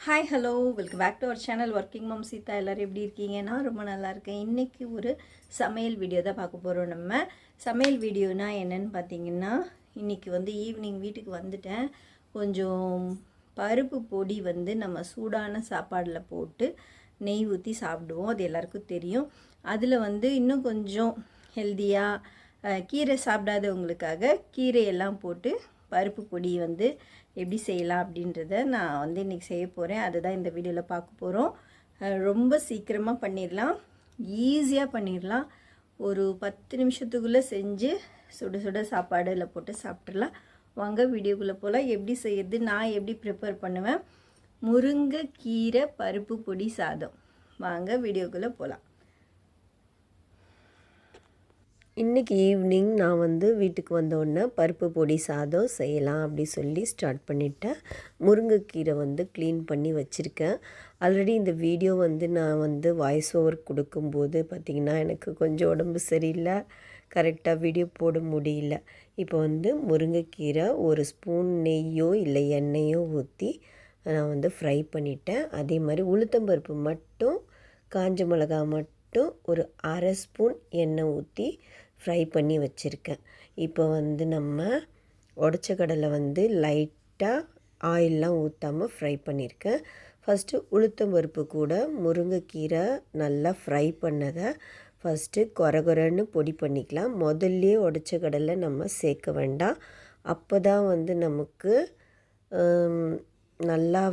Hi hello welcome back to our channel working mom Sita. எல்லோரும் எப்படி இருக்கீங்க? நான் ரொம்ப நல்லா இருக்கேன். இன்றைக்கி ஒரு சமையல் வீடியோ தான் பார்க்க போகிறோம். நம்ம சமையல் வீடியோனா என்னென்னு பார்த்தீங்கன்னா, இன்றைக்கி ஈவினிங் வீட்டுக்கு வந்துட்டேன். கொஞ்சம் பருப்பு பொடி நம்ம சூடான சாப்பாடில் போட்டு நெய் ஊற்றி சாப்பிடுவோம். அது எல்லாருக்கும் தெரியும். அதில் இன்னும் கொஞ்சம் ஹெல்த்தியாக கீரை சாப்பிடாதவங்களுக்காக கீரையெல்லாம் போட்டு பருப்பு பொடி எப்படி செய்யலாம் அப்படின்றத நான் இன்றைக்கி செய்ய போகிறேன். அதுதான் இந்த வீடியோவில் பார்க்க போகிறோம். ரொம்ப சீக்கிரமாக பண்ணிடலாம், ஈஸியாக பண்ணிடலாம். ஒரு 10 நிமிஷத்துக்குள்ளே செஞ்சு சுட சுட சாப்பாடில் போட்டு சாப்பிட்றலாம். வாங்க வீடியோக்குள்ளே போகலாம். எப்படி செய்யறது, நான் எப்படி ப்ரிப்பேர் பண்ணுவேன், முருங்கைக்கீரை பருப்பு பொடி சாதம். வாங்க வீடியோக்குள்ளே போகலாம். இன்றைக்கி ஈவினிங் நான் வீட்டுக்கு வந்தோடனே பருப்பு பொடி சாதம் செய்யலாம் அப்படி சொல்லி ஸ்டார்ட் பண்ணிட்டேன். முருங்கைக்கீரை க்ளீன் பண்ணி வச்சுருக்கேன். ஆல்ரெடி இந்த வீடியோ நான் வாய்ஸ் ஓவர் கொடுக்கும்போது பார்த்திங்கன்னா எனக்கு கொஞ்சம் உடம்பு சரியில்லை, கரெக்டாக வீடியோ போட முடியல. இப்போ முருங்கைக்கீரை ஒரு ஸ்பூன் நெய்யோ இல்லை எண்ணெயோ ஊற்றி நான் ஃப்ரை பண்ணிட்டேன். அதே மாதிரி உளுத்தம்பருப்பு மட்டும் காஞ்ச மிளகா மட்டும் ஒரு அரை ஸ்பூன் எண்ணெய் ஊற்றி ஃப்ரை பண்ணி வச்சுருக்கேன். இப்போ நம்ம உடச்ச கடலை லைட்டாக ஆயிலெலாம் ஊற்றாமல் ஃப்ரை பண்ணியிருக்கேன். ஃபஸ்ட்டு உளுத்தம்பருப்பு கூட முருங்கைக்கீரை நல்லா ஃப்ரை பண்ணதை ஃபஸ்ட்டு கொரகொரன்னு பொடி பண்ணிக்கலாம். முதல்லையே உடச்ச கடலை நம்ம சேர்க்க வேண்டாம். அப்போ தான் நமக்கு நல்லா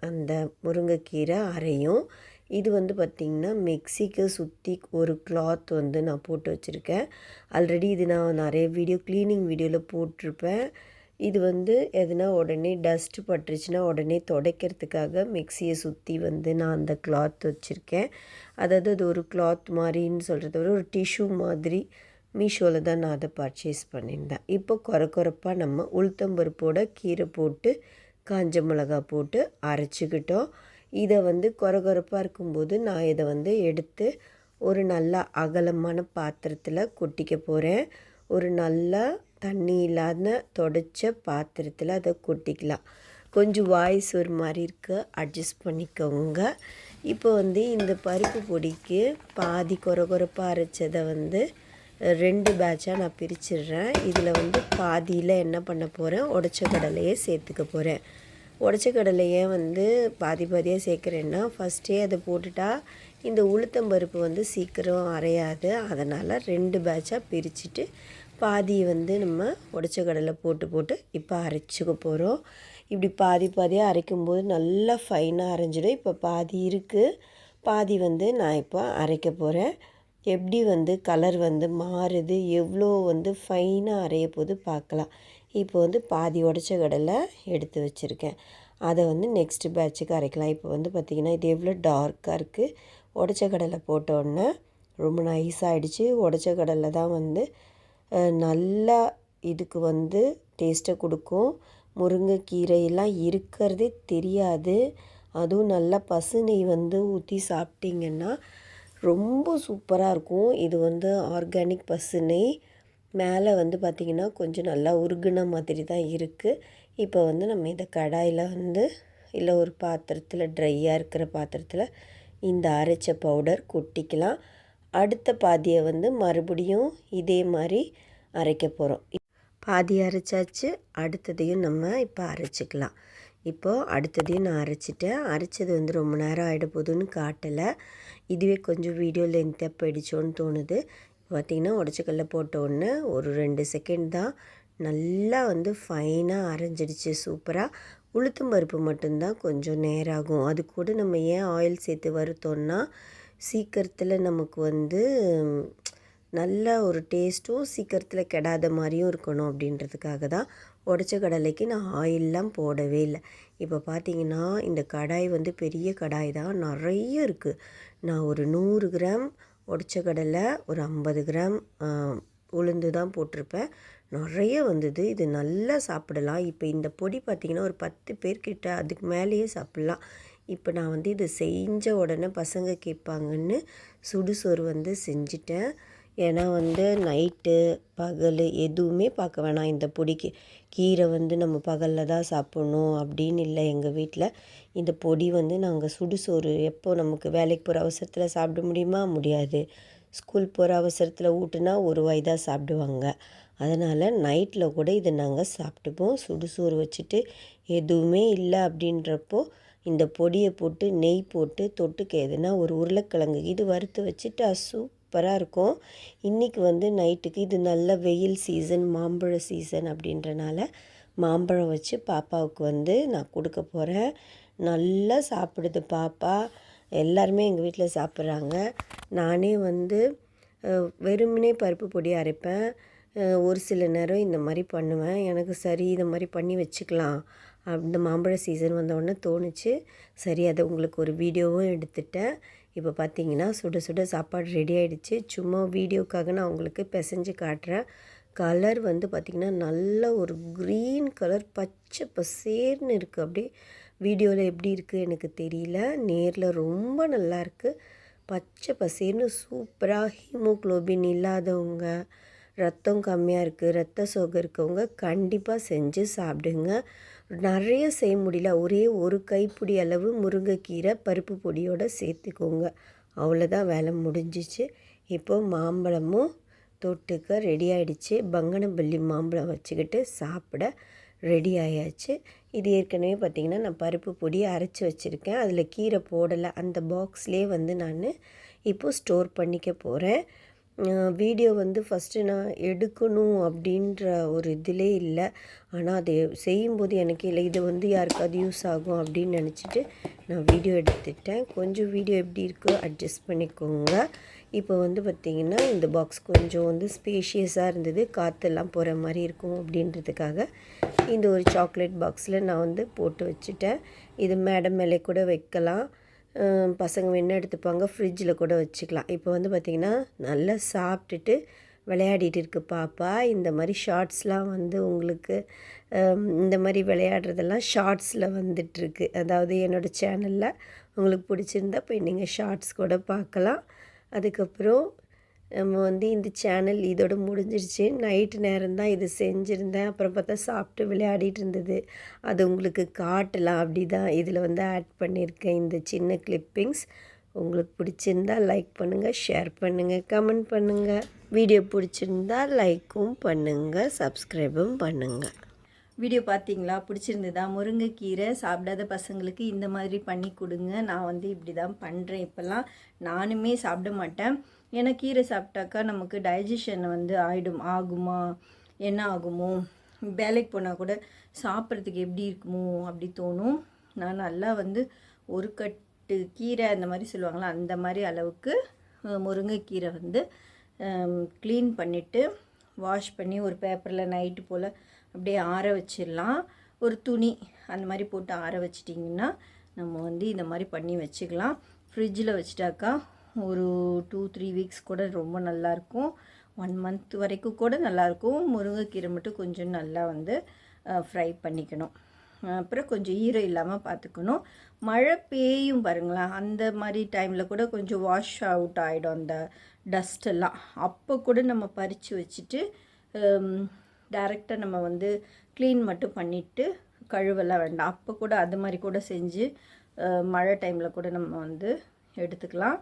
அந்த முருங்கைக்கீரை அரையும். இது பார்த்திங்கன்னா மிக்சிக்கு சுற்றி ஒரு கிளாத் நான் போட்டு வச்சுருக்கேன். ஆல்ரெடி இது நான் நிறைய வீடியோ க்ளீனிங் வீடியோவில் போட்டிருப்பேன். இது எதுனா உடனே டஸ்ட்டு பட்டுருச்சுன்னா உடனே துடைக்கிறதுக்காக மிக்சியை சுற்றி நான் அந்த கிளாத் வச்சுருக்கேன். அதாவது அது ஒரு கிளாத் மாதிரின்னு சொல்கிறத விட ஒரு டிஷ்யூ மாதிரி மீஷோவில் தான் நான் அதை பர்ச்சேஸ் பண்ணியிருந்தேன். இப்போ கொரப்பாக நம்ம உளுத்தம்பருப்போட கீரை போட்டு காஞ்ச மிளகா போட்டு அரைச்சிக்கிட்டோம். இதை கொரப்பாக இருக்கும்போது நான் இதை எடுத்து ஒரு நல்ல அகலமான பாத்திரத்தில் கொட்டிக்க போகிறேன். ஒரு நல்லா தண்ணி இல்லாத தொடச்ச பாத்திரத்தில் அதை கொட்டிக்கலாம். கொஞ்சம் வாய்ஸ் ஒரு மாதிரி இருக்குது, அட்ஜஸ்ட் பண்ணிக்கோங்க. இப்போ இந்த பருப்பு பொடிக்கு பாதி கொரப்பாக அரைச்சதை 2 பேட்சாக நான் பிரிச்சிடுறேன். இதில் பாதியில் என்ன பண்ண போகிறேன், உடச்ச கடலையே சேர்த்துக்க போகிறேன். உடச்ச கடலையை பாதி பாதியாக சேர்க்குறேன்னா ஃபஸ்ட்டே அதை போட்டுட்டா இந்த உளுத்தம்பருப்பு சீக்கிரம் அரையாது. அதனால் 2 பேட்சாக பிரிச்சுட்டு பாதியை நம்ம உடச்ச கடலை போட்டு இப்போ அரைச்சிக்க போகிறோம். இப்படி பாதி பாதியாக அரைக்கும்போது நல்லா ஃபைனாக அரைஞ்சிடும். இப்போ பாதி இருக்குது, பாதி நான் இப்போ அரைக்க போகிறேன். எப்படி கலர் மாறுது, எவ்வளோ ஃபைனாக அரைய போது பார்க்கலாம். இப்போ பாதி உடச்ச கடலை எடுத்து வச்சுருக்கேன். அதை நெக்ஸ்ட்டு பேட்சுக்கு அரைக்கலாம். இப்போ பார்த்திங்கன்னா இது எவ்வளோ டார்க்காக இருக்குது. உடச்ச கடலை போட்டோடனே ரொம்ப நைஸாகிடுச்சு. உடச்ச கடலை தான் நல்லா இதுக்கு டேஸ்ட்டை கொடுக்கும். முருங்கைக்கீரையெல்லாம் இருக்கிறதே தெரியாது. அதுவும் நல்லா பசு நெய் ஊற்றி சாப்பிட்டிங்கன்னா ரொம்ப சூப்பராக இருக்கும். இது ஆர்கானிக் பசு நெய். மேலே பார்த்திங்கன்னா கொஞ்சம் நல்லா உருகுன மாதிரி தான் இருக்குது. இப்போ நம்ம இதை கடாயில் இல்லை ஒரு பாத்திரத்தில் ட்ரையாக இருக்கிற பாத்திரத்தில் இந்த அரைச்ச பவுடர் கொட்டிக்கலாம். அடுத்த பாதியை மறுபடியும் இதே மாதிரி அரைக்க போகிறோம். பாதி அரைச்சாச்சு, அடுத்ததையும் நம்ம இப்போ அரைச்சிக்கலாம். இப்போது அடுத்ததையும் நான் அரைச்சிட்டேன். அரைச்சது ரொம்ப நேரம் ஆகிட போதுன்னு காட்டலை. இதுவே கொஞ்சம் வீடியோ லென்த்தாக போயிடுச்சோன்னு தோணுது. பார்த்திங்கன்னா உடச்சக்கல்ல போட்ட உடனே ஒரு 2 செகண்ட் தான் நல்லா ஃபைனாக அரைஞ்சிடுச்சு சூப்பராக. உளுத்தம்பருப்பு மட்டும்தான் கொஞ்சம் நேரம் ஆகும். அது கூட நம்ம ஏன் ஆயில் சேர்த்து வறுத்தோன்னா சீக்கிரத்தில் நமக்கு நல்ல ஒரு டேஸ்ட்டும் சீக்கிரத்தில் கெடாத மாதிரியும் இருக்கணும் அப்படின்றதுக்காக தான் உடச்ச கடலைக்கு நான் ஆயிலெலாம் போடவே இல்லை. இப்போ பார்த்திங்கன்னா இந்த கடாய் பெரிய கடாய் தான், நிறைய இருக்குது. நான் ஒரு 100 கிராம் உடச்ச கடலை, ஒரு 50 கிராம் உளுந்து தான் போட்டிருப்பேன். நிறைய இது நல்லா சாப்பிடலாம். இப்போ இந்த பொடி பார்த்திங்கன்னா ஒரு 10 பேர்கிட்ட அதுக்கு மேலேயே சாப்பிட்லாம். இப்போ நான் இது செஞ்ச உடனே பசங்க கேட்பாங்கன்னு சுடுசோறு செஞ்சிட்டேன். ஏன்னா வந்து நைட்டு பகல் எதுவுமே பார்க்க வேணாம் இந்த பொடிக்கு. கீரை வந்து நம்ம பகலில் தான் சாப்பிட்ணும் அப்படின்னு இல்லை எங்கள் வீட்டில். இந்த பொடி வந்து நாங்கள் சுடுசோறு எப்போ நமக்கு வேலைக்கு போகிற அவசரத்தில் சாப்பிட முடியுமா? முடியாது. ஸ்கூல் போகிற அவசரத்தில் ஊட்டுனா ஒரு வாய் தான் சாப்பிடுவாங்க. அதனால் நைட்டில் கூட இதை நாங்கள் சாப்பிட்டுப்போம். சுடுசோறு வச்சுட்டு எதுவுமே இல்லை அப்படின்றப்போ இந்த பொடியை போட்டு நெய் போட்டு தொட்டுக்க எதுனா ஒரு உருளைக்கிழங்கு இது வறுத்து வச்சுட்டு சூப்பராக இருக்கும். இன்றைக்கி வந்து நைட்டுக்கு இது நல்ல வெயில் சீசன், மாம்பழ சீசன் அப்படின்றனால மாம்பழம் வச்சு பாப்பாவுக்கு வந்து நான் கொடுக்க போகிறேன். நல்லா சாப்பிடுது பாப்பா. எல்லாருமே எங்கள் வீட்டில் சாப்பிட்றாங்க. நானே வந்து வெறுமனே பருப்பு பொடி அரைப்பேன். ஒரு சில நேரம் இந்த மாதிரி பண்ணுவேன். எனக்கு சரி இந்த மாதிரி பண்ணி வச்சுக்கலாம் இந்த மாம்பழ சீசன் வந்தோடனே தோணுச்சு. சரி அதை உங்களுக்கு ஒரு வீடியோவும் எடுத்துட்டேன். இப்போ பார்த்தீங்கன்னா சுட சுட சாப்பாடு ரெடி ஆகிடுச்சு. சும்மா வீடியோக்காக நான் உங்களுக்கு பிசைஞ்சு காட்டுறேன். கலர் வந்து பார்த்திங்கன்னா நல்ல ஒரு க்ரீன் கலர், பச்சை பசேர்னு இருக்குது. அப்படியே வீடியோவில் எப்படி இருக்குது எனக்கு தெரியல, நேரில் ரொம்ப நல்லாயிருக்கு. பச்சை பசேர்னு சூப்பராக. ஹீமோக்ளோபின் இல்லாதவங்க, ரத்தம் கம்மியாக இருக்குது, ரத்த சோகை இருக்கவங்க கண்டிப்பாக செஞ்சு சாப்பிடுங்க. நிறைய செய்ய முடியல, ஒரே ஒரு கைப்பிடி அளவு முருங்கைக்கீரை பருப்பு பொடியோடு சேர்த்துக்கோங்க. அவ்வளோதான், வேலை முடிஞ்சிச்சு. இப்போ மாம்பழமும் தொட்டுக்க ரெடி ஆகிடுச்சு. பங்கனப்பள்ளி மாம்பழம் வச்சுக்கிட்டு சாப்பிட ரெடி ஆயாச்சு. இது ஏற்கனவே பார்த்திங்கன்னா நான் பருப்பு பொடி அரைச்சி வச்சுருக்கேன். அதில் கீரை போடலை. அந்த பாக்ஸ்லேயே வந்து நான் இப்போது ஸ்டோர் பண்ணிக்க போகிறேன். வீடியோ வந்து ஃபஸ்ட்டு நான் எடுக்கணும் அப்படின்ற ஒரு இதிலே இல்லை. ஆனால் அது செய்யும்போது எனக்கு இல்லை, இது வந்து யாருக்காவது யூஸ் ஆகும் அப்படின்னு நினச்சிட்டு நான் வீடியோ எடுத்துட்டேன். கொஞ்சம் வீடியோ எப்படி இருக்கோ அட்ஜஸ்ட் பண்ணிக்கோங்க. இப்போ வந்து பார்த்திங்கன்னா இந்த பாக்ஸ் கொஞ்சம் வந்து ஸ்பேஷியஸாக இருந்தது, காற்றெல்லாம் போகிற மாதிரி இருக்கும் அப்படின்றதுக்காக இந்த ஒரு சாக்லேட் பாக்ஸில் நான் வந்து போட்டு வச்சுட்டேன். இது மேடம் மேலே கூட வைக்கலாம், பசங்க வேணால் எடுத்துப்பாங்க, ஃப்ரிட்ஜில் கூட வச்சுக்கலாம். இப்போ வந்து பார்த்திங்கன்னா நல்லா சாப்பிட்டுட்டு விளையாடிட்டு இருக்கு பாப்பா. இந்த மாதிரி ஷார்ட்ஸ்லாம் வந்து உங்களுக்கு இந்த மாதிரி விளையாடுறதெல்லாம் ஷார்ட்ஸில் வந்துட்டுருக்கு. அதாவது என்னோடய சேனலில் உங்களுக்கு பிடிச்சிருந்தா போய் நீங்கள் ஷார்ட்ஸ் கூட பார்க்கலாம். அதுக்கப்புறம் நம்ம வந்து இந்த சேனல் இதோட முடிஞ்சிருச்சு. நைட்டு நேரம்தான் இது செஞ்சுருந்தேன். அப்புறம் பார்த்தா சாப்பிட்டு விளையாடிட்டு இருந்தது, அது உங்களுக்கு காட்டலாம் அப்படி தான் இதில் வந்து ஆட் பண்ணியிருக்கேன் இந்த சின்ன கிளிப்பிங்ஸ். உங்களுக்கு பிடிச்சிருந்தா லைக் பண்ணுங்கள், ஷேர் பண்ணுங்கள், கமெண்ட் பண்ணுங்கள். வீடியோ பிடிச்சிருந்தா லைக்கும் பண்ணுங்கள், சப்ஸ்கிரைபும் பண்ணுங்கள். வீடியோ பார்த்தீங்களா? பிடிச்சிருந்ததா? முருங்கைக்கீரை சாப்பிடாத பசங்களுக்கு இந்த மாதிரி பண்ணி கொடுங்க. நான் வந்து இப்படி தான் பண்ணுறேன். இப்போல்லாம் நானுமே சாப்பிட மாட்டேன். ஏன்னா கீரை சாப்பிட்டாக்கா நமக்கு டைஜஷன் வந்து ஆகுமா என்ன ஆகுமோ, வேலைக்கு போனால் கூட சாப்பிட்றதுக்கு எப்படி இருக்குமோ அப்படி தோணும். நான் நல்லா வந்து ஒரு கட்டு கீரை அந்த மாதிரி சொல்லுவாங்களா, அந்த மாதிரி அளவுக்கு முருங்கைக்கீரை வந்து க்ளீன் பண்ணிவிட்டு வாஷ் பண்ணி ஒரு பேப்பரில் நைட்டு போல் அப்படியே ஆற வச்சிடலாம். ஒரு துணி அந்த மாதிரி போட்டு ஆற வச்சிட்டிங்கன்னா நம்ம வந்து இந்த மாதிரி பண்ணி வச்சுக்கலாம். ஃப்ரிட்ஜில் வச்சுட்டாக்கா ஒரு 2-3 வீக்ஸ் கூட ரொம்ப நல்லாயிருக்கும். 1 மந்த் வரைக்கும் கூட நல்லாயிருக்கும். முருங்கைக்கீரை மட்டும் கொஞ்சம் நல்லா வந்து ஃப்ரை பண்ணிக்கணும். அப்புறம் கொஞ்சம் ஈரம் இல்லாமல் பார்த்துக்கணும். மழை பெய்யும் பாருங்களேன், அந்த மாதிரி டைமில் கூட கொஞ்சம் வாஷ் அவுட் ஆகிடும் அந்த டஸ்ட்டெல்லாம். அப்போ கூட நம்ம பறித்து வச்சுட்டு டைரெக்டாக நம்ம வந்து க்ளீன் மட்டும் பண்ணிவிட்டு கழுவெல்லாம் வேண்டாம். அப்போ கூட அது மாதிரி கூட செஞ்சு மழை டைமில் கூட நம்ம வந்து எடுத்துக்கலாம்.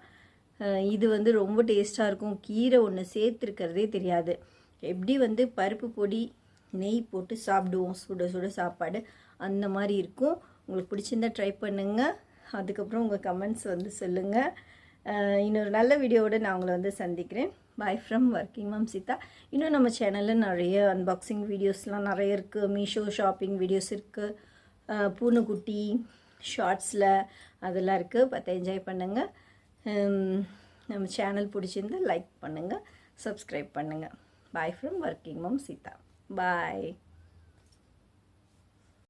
இது வந்து ரொம்ப டேஸ்ட்டாக இருக்கும். கீரை ஒன்று சேர்த்துருக்கிறதே தெரியாது. எப்படி வந்து பருப்பு பொடி நெய் போட்டு சாப்பிடுவோம் சுட சுட சாப்பாடு, அந்த மாதிரி இருக்கும். உங்களுக்கு பிடிச்சிருந்தா ட்ரை பண்ணுங்கள். அதுக்கப்புறம் உங்கள் கமெண்ட்ஸ் வந்து சொல்லுங்கள். இன்னொரு நல்ல வீடியோவோடு நான் உங்களை வந்து சந்திக்கிறேன். பாய் ஃப்ரம் ஒர்க்கிங் மம் சீதா. இன்னும் நம்ம சேனலில் நிறைய அன்பாக்சிங் வீடியோஸ்லாம் நிறைய இருக்குது. மீஷோ ஷாப்பிங் வீடியோஸ் இருக்குது, பூனைக்குட்டி ஷார்ட்ஸில் அதெல்லாம் இருக்குது. பார்த்து என்ஜாய் பண்ணுங்கள். நம்ம சேனல் பிடிச்சிருந்தால் லைக் பண்ணுங்கள், சப்ஸ்கிரைப் பண்ணுங்கள். Bye from working mom Sita. Bye.